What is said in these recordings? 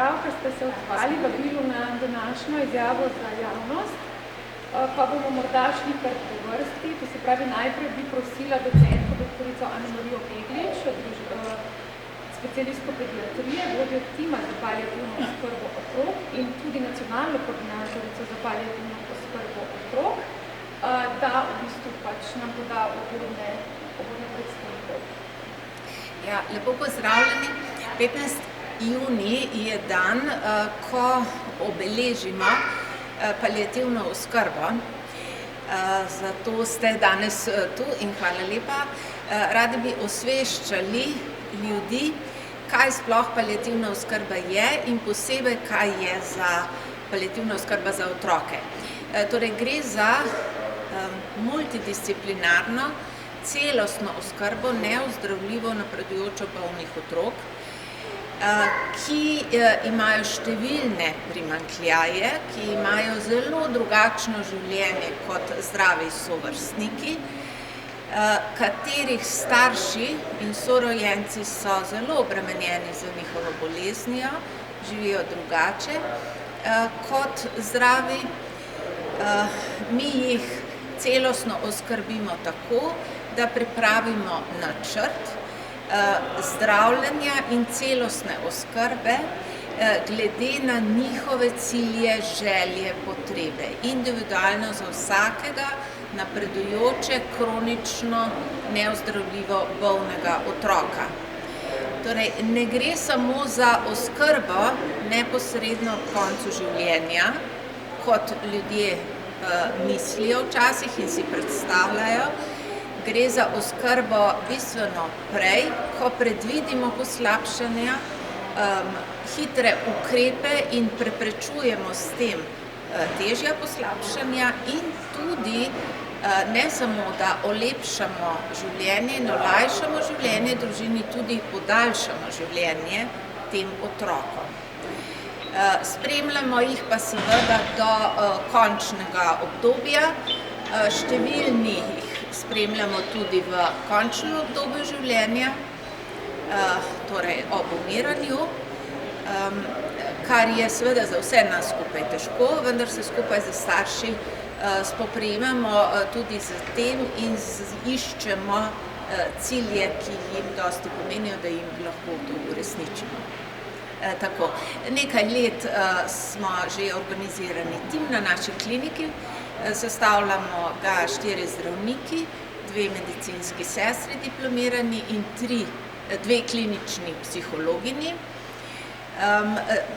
pravkar ste se odzvali vabilu na današnjo izjavo za javnost, pa bomo morda šli kar po vrsti. To se pravi, najprej bi prosila docentko doktorico Ano-Marijo Peglič, specialistko pediatrije, vodjo tima za paliativno oskrbo otrok in tudi nacionalno koordinatorico za paliativno oskrbo otrok, da v bistvu pač nam poda uvodne predstavitev. Ja, lepo pozdravljeni. 15. junij je dan, ko obeležimo paliativno oskrbo. Zato ste danes tu in hvala lepa. Radi bi osveščali ljudi, kaj sploh paliativna oskrba je in posebej, kaj je za paliativna oskrba za otroke. Torej, gre za multidisciplinarno, celostno oskrbo neozdravljivo napredujočo bolnih otrok, ki imajo številne primanjkljaje, ki imajo zelo drugačno življenje kot zdravi sovrstniki, katerih starši in sorojenci so zelo obremenjeni z njihovo boleznijo, živijo drugače kot zdravi. Mi jih celostno oskrbimo tako, da pripravimo načrt zdravljenja in celostne oskrbe glede na njihove cilje, želje, potrebe, individualno za vsakega napredujoče, kronično, neozdravljivo bolnega otroka. Torej, ne gre samo za oskrbo neposredno ob koncu življenja, kot ljudje mislijo včasih in si predstavljajo. Gre za oskrbo bistveno prej, ko predvidimo poslabšanja, hitre ukrepe in preprečujemo s tem težja poslabšanja in tudi ne samo, da olepšamo življenje in olajšamo življenje družini, tudi podaljšamo življenje tem otrokom. Spremljamo jih pa seveda do končnega obdobja, številni jih spremljamo tudi v končnem obdobju življenja, torej ob umiranju, kar je seveda za vse nas skupaj težko, vendar se skupaj z starši spoprijemamo tudi z tem in iščemo cilje, ki jim dosti pomenijo, da jim lahko to uresničimo. Tako, nekaj let smo že organizirani tim na naši kliniki, sestavljamo ga 4 zdravniki, 2 medicinski sestri diplomirani in 2 klinični psihologinji.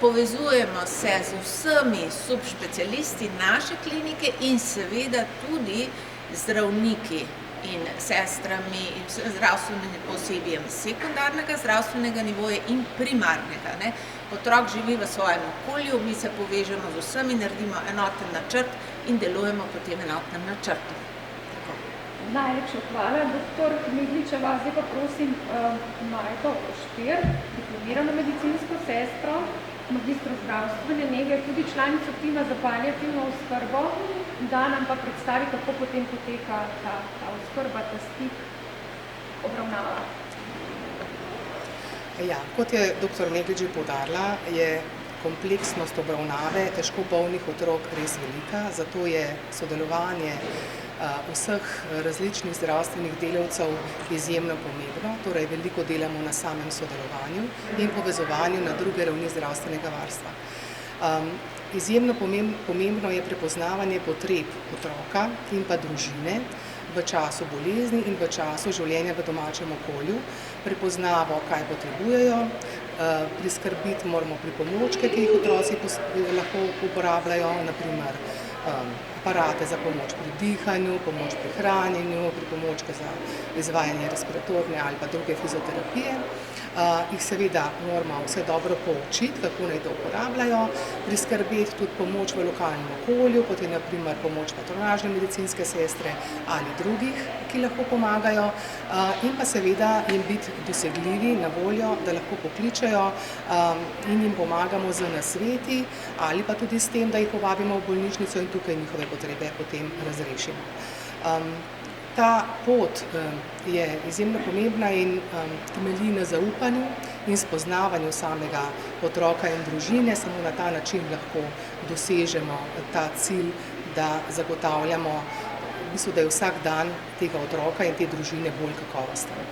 Povezujemo se z vsemi subspecialisti naše klinike in seveda tudi zdravniki in sestrami in zdravstvenim osebjem sekundarnega zdravstvenega nivoja in primarnega. Otrok živi v svojem okolju, mi se povežemo z vsemi, naredimo enoten načrt in delujemo po tem enotnem načrtu. Najlepša hvala. Doktor Megličeva, zdaj pa prosim Majko Štir, diplomirano medicinsko sestro, magistro zdravstvene nege, tudi članico tima za paliativno oskrbo, da nam pa predstavi, kako potem poteka ta oskrba, ta stik, obravnava. Ja, kot je dr. Meglič poudarila, je kompleksnost obravnave težko bolnih otrok res velika, zato je sodelovanje vseh različnih zdravstvenih delavcev izjemno pomembno, torej veliko delamo na samem sodelovanju in povezovanju na druge ravni zdravstvenega varstva. Izjemno pomembno je prepoznavanje potreb otroka in pa družine v času bolezni in v času življenja v domačem okolju, prepoznavo, kaj potrebujejo, priskrbiti moramo pripomočke, ki jih otroci lahko uporabljajo, naprimer aparate za pomoč pri dihanju, pomoč pri hranjenju, pripomočke za izvajanje respiratorne ali pa druge fizioterapije. Jih seveda moramo vse dobro poučiti, kako naj to uporabljajo, priskrbeti tudi pomoč v lokalnem okolju, kot je na primer pomoč patronažne medicinske sestre ali drugih, ki lahko pomagajo, in pa seveda jim biti dosegljivi na voljo, da lahko pokličejo in jim pomagamo z nasveti ali pa tudi s tem, da jih povabimo v bolnišnico in tukaj njihove potrebe potem razrešimo. Ta pot je izjemno pomembna in temelji na zaupanju in spoznavanju samega otroka in družine. Samo na ta način lahko dosežemo ta cilj, da zagotavljamo, da je vsak dan tega otroka in te družine bolj kakovosten.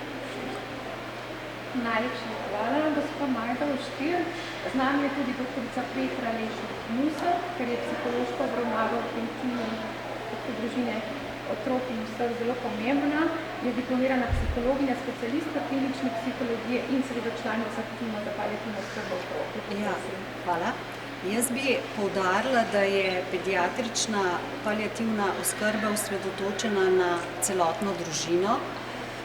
Najlepša hvala, gospa Majda Oštir. Z nami je tudi doktorica Petra Lešnik-Musar, ker je psihološka obravnava v tem timu družine otrok in vseh zelo pomembna. Je diplomirana psihologinja, specialistka klinične psihologije in seveda članica tima za paliativno oskrbo otrok. Ja, hvala. Jaz bi poudarila, da je pediatrična paliativna oskrba osredotočena na celotno družino,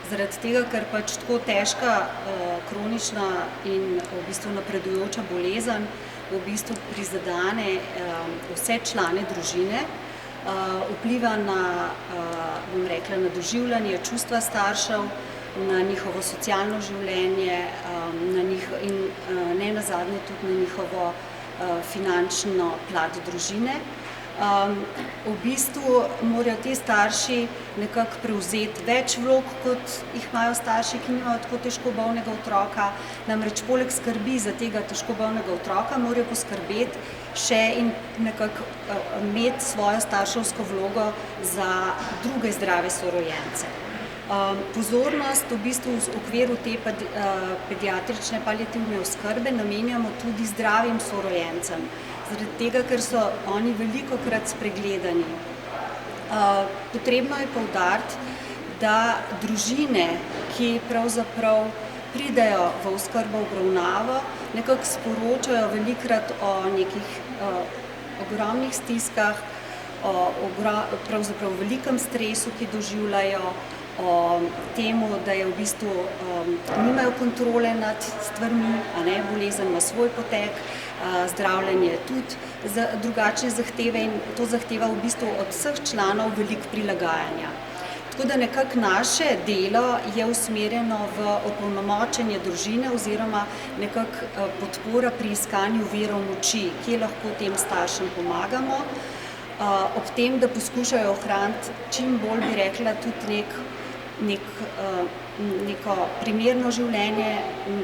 zaradi tega, ker pač tako težka, kronična in v bistvu napredujoča bolezen v bistvu prizadene vse člane družine, vpliva na, bom rekla, na doživljanje čustva staršev, na njihovo socialno življenje in ne nazadnje tudi na njihovo finančno plat družine. V bistvu morajo ti starši nekako prevzeti več vlog, kot jih imajo starši, ki nimajo tako težko bolnega otroka. Namreč poleg skrbi za tega težko bolnega otroka morajo poskrbeti še in nekako imeti svojo starševsko vlogo za druge zdrave sorojence. Pozornost v bistvu v okviru te pediatrične paliativne oskrbe namenjamo tudi zdravim sorojencem, zaradi tega, ker so oni velikokrat spregledani. Potrebno je poudariti, da družine, ki pravzaprav pridejo v oskrbo obravnavo, nekako sporočajo velikokrat o nekih ogromnih stiskah, o pravzaprav velikem stresu, ki doživljajo, o temu, da je v bistvu nimajo kontrole nad stvarmi, bolezen ima svoj potek, zdravljenje tudi drugačne zahteve in to zahteva v bistvu od vseh članov veliko prilagajanja. Tako da nekako naše delo je usmerjeno v opolnomočenje družine oziroma nekako podpora pri iskanju virov moči, kje lahko tem staršem pomagamo, ob tem, da poskušajo ohraniti čim bolj, bi rekla, tudi neko primerno življenje,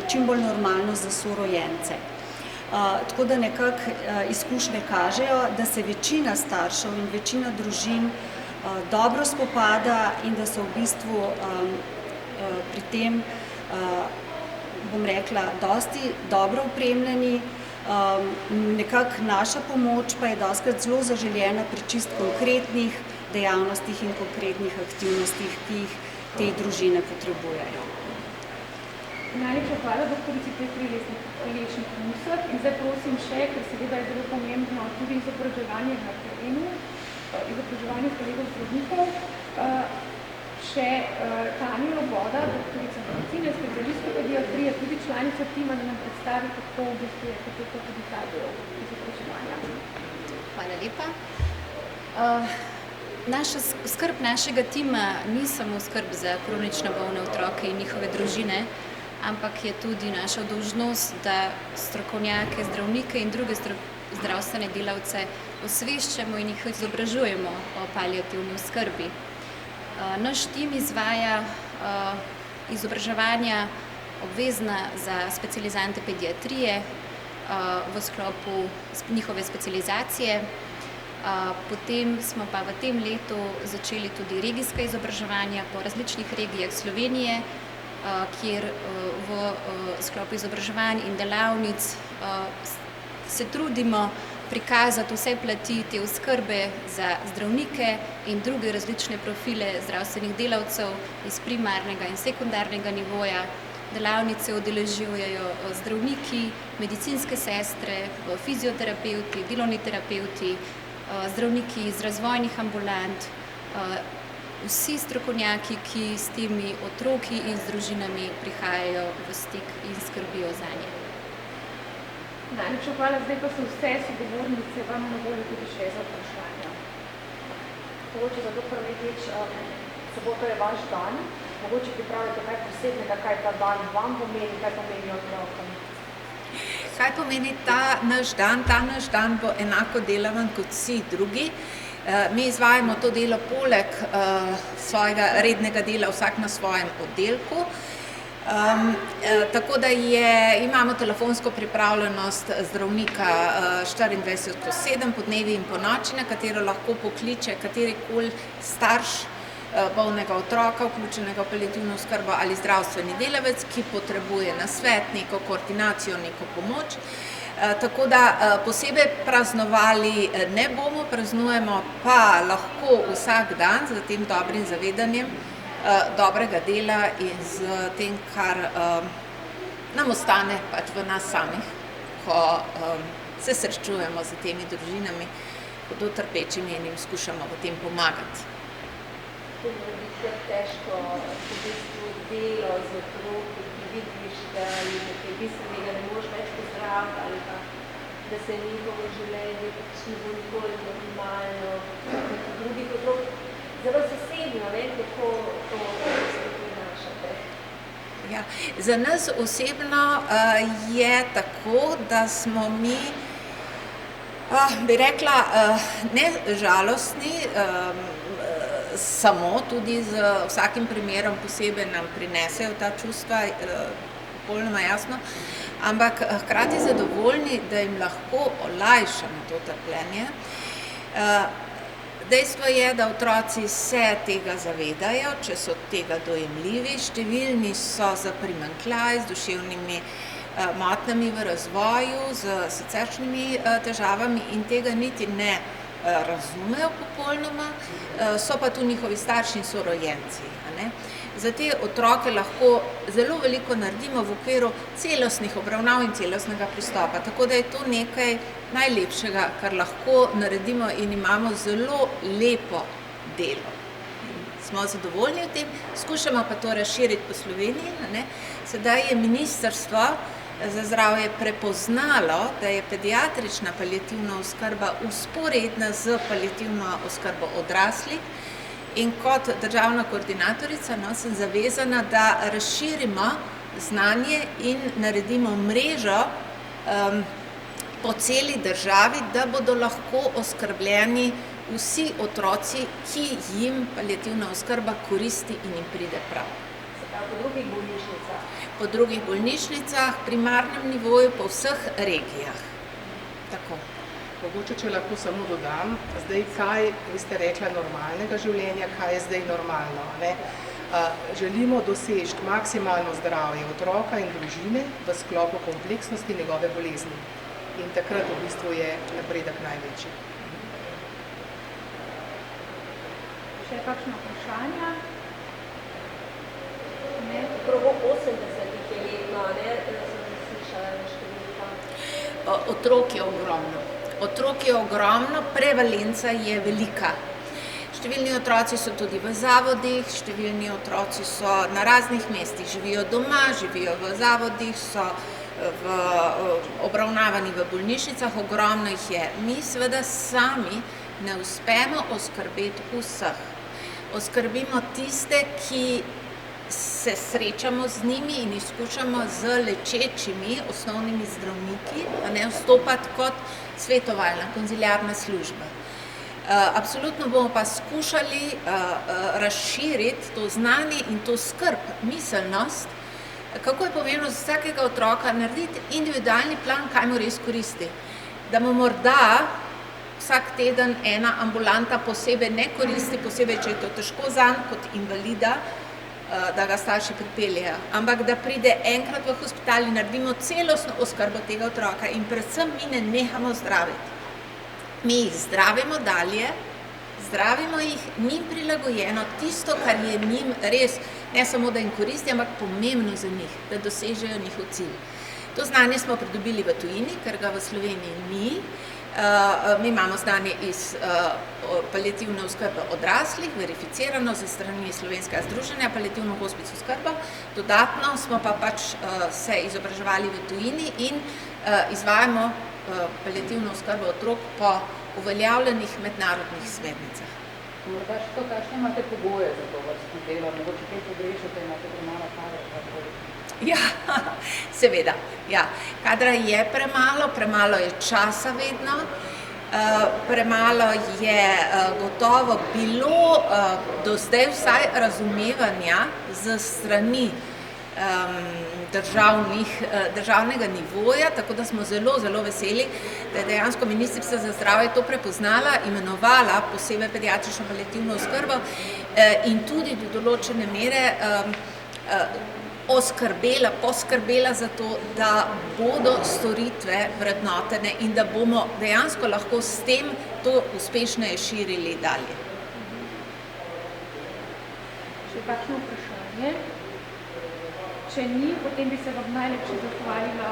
čim bolj normalno za sorojence. Tako da nekako izkušnje kažejo, da se večina staršev in večina družin dobro spopada in da so v bistvu pri tem, bom rekla, dosti dobro opremljeni. Nekako naša pomoč pa je dostikrat zelo zaželjena pri čisto konkretnih dejavnostih in konkretnih aktivnostih, ki jih te družine potrebujejo. Najlepša hvala doktorici Petri Lešnik-Musar. In zdaj prosim še, ker seveda je zelo pomembno tudi izobraževanje na terenu, izobraževanje kolegov zdravnikov, še Tanjo Loboda, doktorica medicine, specialistka pediatrije, tudi članica tima, da nam predstavi, kako v bistvu je potekal tudi ta del izobraževanja. Hvala lepa. Skrb našega tima ni samo skrb za kronično bolne otroke in njihove družine, ampak je tudi naša dolžnost, da strokovnjake, zdravnike in druge zdravstvene delavce osveščamo in jih izobražujemo o paliativni oskrbi. Naš tim izvaja izobraževanja obvezna za specializante pediatrije v sklopu njihove specializacije. Potem smo pa v tem letu začeli tudi regijska izobraževanja po različnih regijah Slovenije, kjer v sklopu izobraževanj in delavnic se trudimo prikazati vse plati te oskrbe za zdravnike in druge različne profile zdravstvenih delavcev iz primarnega in sekundarnega nivoja. Delavnice udeležujejo zdravniki, medicinske sestre, fizioterapevti, delovni terapevti, zdravniki iz razvojnih ambulant, vsi strokovnjaki, ki s temi otroki in z družinami prihajajo v stik in skrbijo zanje. Najlepša hvala, zdaj pa so vse sogovornice vam na voljo tudi še za vprašanja. Mogoče za doktor Meglič, soboto je vaš dan, mogoče pripravljate kaj posebnega, kaj ta dan vam pomeni, kaj pomeni otrokom? Kaj pomeni ta naš dan? Ta naš dan bo enako delaven kot vsi drugi Mi izvajamo to delo poleg svojega rednega dela vsak na svojem oddelku. Tako da imamo telefonsko pripravljenost zdravnika 24/7 po dnevi in po noči, na katero lahko pokliče katerikoli starš bolnega otroka, vključenega v paliativno oskrbo ali zdravstveni delavec, ki potrebuje nasvet, neko koordinacijo, neko pomoč. Tako da posebej praznovali ne bomo, praznujemo pa lahko vsak dan z tem dobrim zavedanjem dobrega dela in z tem, kar nam ostane pač v nas samih, ko se srečujemo z temi družinami, hudo trpečimi in jim skušamo v tem pomagati. To je biti težko, v bistvu delo z otroki, ki vidiš, da je bistvenega ne možeš več pozdraviti ali pa da se njihovo življenje pač ne bo nikoli normalno, kot drugih otrok. Zelo zasebno, kako to prinašate? Ja, za nas osebno je tako, da smo mi, bi rekla, ne žalostni, samo tudi z vsakim primerom posebej nam prinesejo ta čustva, popolnoma jasno, ampak hkrati zadovoljni, da jim lahko olajšamo to trpljenje. Dejstvo je, da otroci se tega zavedajo, če so tega dojemljivi, številni so za primanjkljaj, z duševnimi motnjami v razvoju, z siceršnjimi težavami in tega niti ne razumejo popolnoma, so pa tu njihovi starši in sorojenci. Za te otroke lahko zelo veliko naredimo v okviru celostnih obravnav in celostnega pristopa, tako da je to nekaj najlepšega, kar lahko naredimo in imamo zelo lepo delo. Smo zadovoljni v tem, skušamo pa to razširiti po Sloveniji. Sedaj je Ministrstvo za zdravje prepoznalo, da je pediatrična paliativna oskrba vzporedna z paliativno oskrbo odraslih in kot državna koordinatorica sem zavezana, da razširimo znanje in naredimo mrežo po celi državi, da bodo lahko oskrbljeni vsi otroci, ki jim paliativna oskrba koristi in jim pride prav. Po drugih bolnišnicah? Po drugih bolnišnicah, primarnem nivoju, po vseh regijah. Tako. Mogoče, če lahko samo dodam, zdaj kaj, vi ste rekla, normalnega življenja, kaj je zdaj normalno. Želimo doseči maksimalno zdravje otroka in družine v sklopu kompleksnosti njegove bolezni. In takrat v bistvu je napredek največji. Še kakšno vprašanje? Okrog 80 je letno, sem slišala na številka. Otrok je ogromno. Otrok je ogromno, prevalenca je velika. Številni otroci so tudi v zavodih, številni otroci so na raznih mestih, živijo doma, živijo v zavodih, so obravnavani v bolnišnicah, ogromno jih je. Mi seveda sami ne uspemo oskrbeti vseh. Oskrbimo tiste, ki se srečamo z njimi in izkušamo z lečečimi osnovnimi zdravniki, vstopati kot svetovalna, konziliarna služba. Absolutno bomo pa skušali razširiti to znanje in to skrb, miselnost, kako je pomembno za vsakega otroka narediti individualni plan, kaj mu res koristi. Da mu morda vsak teden ena ambulanta posebej ne koristi, posebej, če je to težko zanj kot invalida, da ga starši pripeljejo, ampak da pride enkrat v hospital in naredimo celostno oskrbo tega otroka in predvsem mi ne nehamo zdraviti. Mi jih zdravimo dalje, zdravimo jih njim prilagojeno, tisto, kar je njim res, ne samo da jim koristi, ampak pomembno za njih, da dosežejo njihov cilj. To znanje smo pridobili v tujini, ker ga v Sloveniji ni. Mi imamo znanje iz paliativne oskrbe odraslih, verificirano za strani Slovenskega združenja paliativno hospic oskrbo. Dodatno smo pa se izobraževali v tujini in izvajamo paliativno oskrbo otrok po uveljavljenih mednarodnih smernicah. Morda še to, kakšne imate pogoje za to vrstno delo? Mogoče kaj pogrešate, imate premalo kadra? Ja, seveda. Ja. Kadra je premalo je časa vedno. Premalo je gotovo bilo do zdaj vsaj razumevanja z strani državnega nivoja, tako da smo zelo, zelo veseli, da je dejansko ministrica za zdravje to prepoznala, imenovala posebej pediatrično paliativno oskrbo in tudi do določene mere poskrbela za to, da bodo storitve vrednotene in da bomo dejansko lahko s tem to uspešneje širili dalje. Še kakšno vprašanje? Če ni, potem bi se vam najlepše zahvalila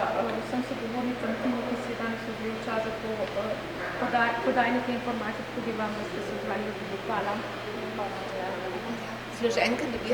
vsem sogovornicam timu, ki se danes vzeli čas za to podajanje te informacije, tudi vam, da ste se odzvali. Hvala. Zloženka dobi